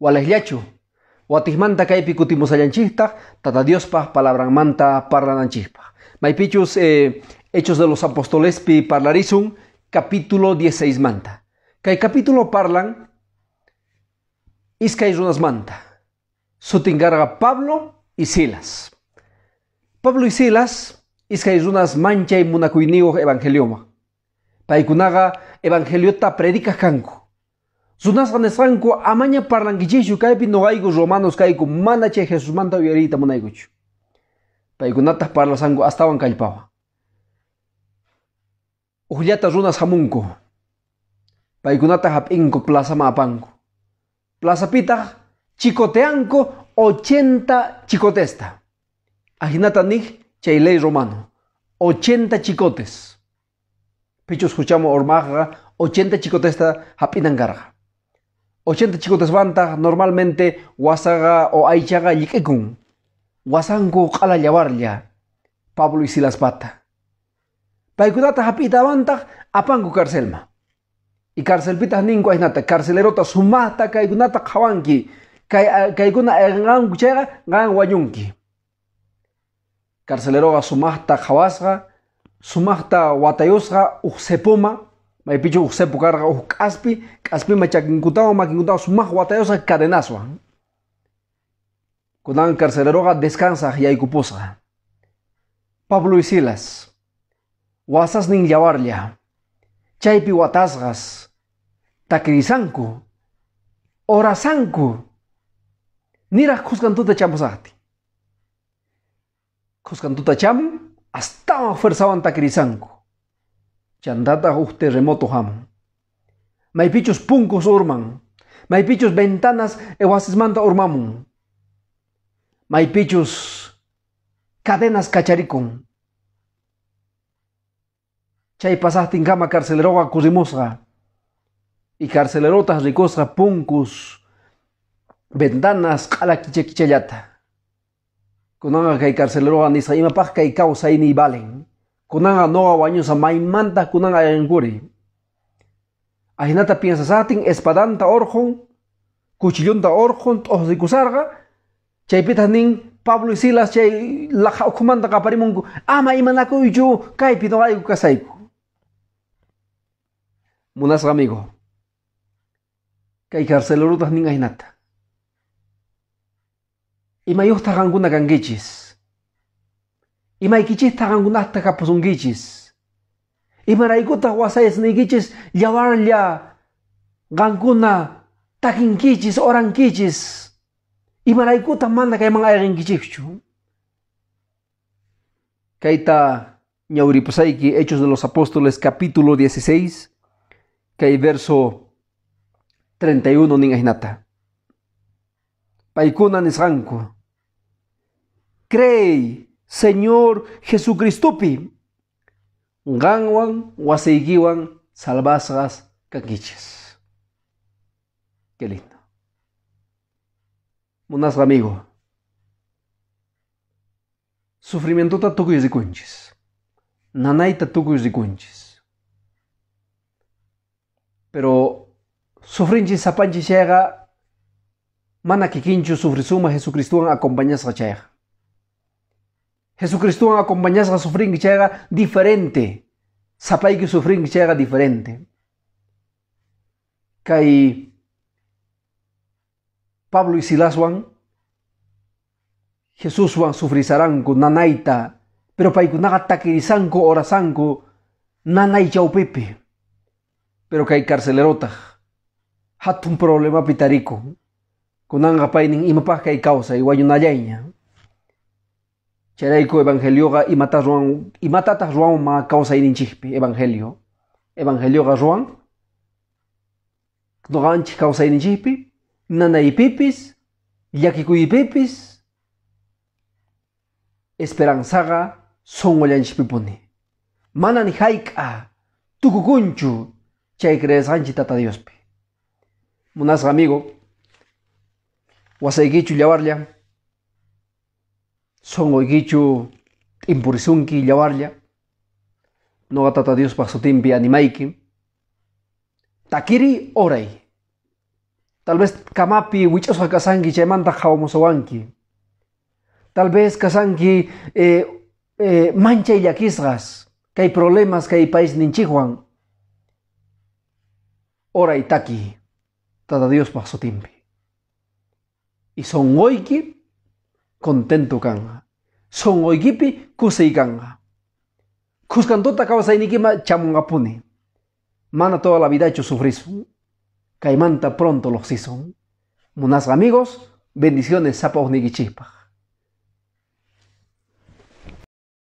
Walaslachu, watismanta kaypi kutimusallanchikta, tata Diospa palabranmanta parlananchikpa. Maypichus Hechos de los Apóstoles pi parlarizun capítulo 16 manta. Kay capítulo parlan iskay runas manta. Sutingarga Pablo y Silas. Pablo y Silas iskay runas manchay munakuyniuq evangelioma. Paykunaga evangeliota predicas kanku. Runasqa nisqanku amaña parlankichishu kaypi noqayku romanos kayku mana chay Jesus manta uyariyta munaykuchu. Paykunataq parlasanku astawan kallpawan. Uqllata runas hamunku. Paykunataq hap'inku plazama apanku. Plazapitaq chicoteanku 80 chicotesta. Ajinata nig chay ley romano. 80 chicotes. Pichus escuchamos ormaga 80 chicotesta hap'inankarqa. 80 chicotes banta normalmente wasaga o aichaga yik'ikun. Wasanku qala llawarlla Pablo y Silas pata. Paykunata hap'ita banta apanku carcelma. Y carcelpita ninku ainata carcelerota sumata kaykunata qawanki. Kaykuna ngan chayqa ngan wayunki. Carceleroga sumaqta qhawasqa, sumaqta watayusqa uqsepuma. Maypichu uqsepu karqa k'aspi machakinkutawan makinkutawan sumaq watayusqa cadenaswan. Kunan carceleroga descansaq yaykupusqa. Pablo y Silas wasasnin llawarlla chaypi watasqas takrisanku orasanku niraq qusqantuta chamusaqti. Qusqantuta chamun astawan fuerzawan takrisanku. Chandata terremoto hamun. Maypichus punkos urman. Maypichus ventanas ewasismanta urmamun. Maypichus cadenas cacharikun. Chay pasahtin kama carceleroga kurimusqa. Y carcelerotas rikusqa punkus ventanas q'ala kichallata. Kunanga kay carceleroga nisqa imapaq kay kawsayni valen. Kunanga noga wañusa maymanta kunanga ayankuri. Ajinata piensasatin espadanta orjon, cuchillunta orjon, tosrikusarga. Chaypita nin Pablo y Silas chay laja ukumanta kaparimunku. Ama imanakuychu kaypi noqayku kasayku. Munasqa amigo. Kay carcelerutas nin ajinata. Imayuqta qankuna kankichis. Imaykichis taqankunaqta kapusunkichis. Imaraykutaq wasayasniykichis llawarlla qankuna takinkichis orankichis. Imaraykutaq mana kayman ayqinkichikchu. Kayta ñawripusayki Hechos de los Apóstoles capítulo 16 kay verso 31 nin ajinata. Paykuna nisqanku. Crey Señor Jesucristupi, ganwan wasaykiwan salvasgas kankichis. Qué lindo. Munasqa amigo. Sufrimientota tukuy rikunchis. Nanayta tukuy rikunchis. Pero sufrinchis sapanchis chayqa mana kikinchu sufrisuma Jesucristuwan acompañasqa chayqa. Jesucristo acompañasqa sufrinki chayqa diferente. Sapayki sufrinki chayqa diferente. Kay Pablo y Silaswan Jesuswan sufrisaranku nanayta. Pero paykunaqa takirisanku orasanku nanay chawpipi. Pero kay carcelerotaq hatun problema pitariku. Kunanga paynin imapaq kay kawsay wayunallayña. Charayku evangelioga imatataq ruan ma kawsayninchikpi evangelio. Evangelioga ruan noqanchik kawsayninchikpi nanaypipis llakikuypipis esperanzaga sonollanchikpipuni. Mana ni hayk'a tukukunchu chay creesqanchik tata Diospi. Munasqa amigo wasaykichu llawarlla songoykichu impurisunki llawarlla. Noqa tata Diospaq sutinpi animayki. Takiri oray. Tal vez kamapi wich'usqa kasanki chaymanta hawamusawanki. Tal vez kasanki manchay llakisqas, kay problemas kay país ninchikwan. Ora itaki, tada Dios paso timpi. Y son hoyki contento kanga. Son hoykipi kusay kanga. Kuskantota kawasaynikima chamungapuni. Mana toda la vida hecho sufrisun. Caimanta pronto los hicieron. Munas amigos, bendiciones sapos nigichipaj.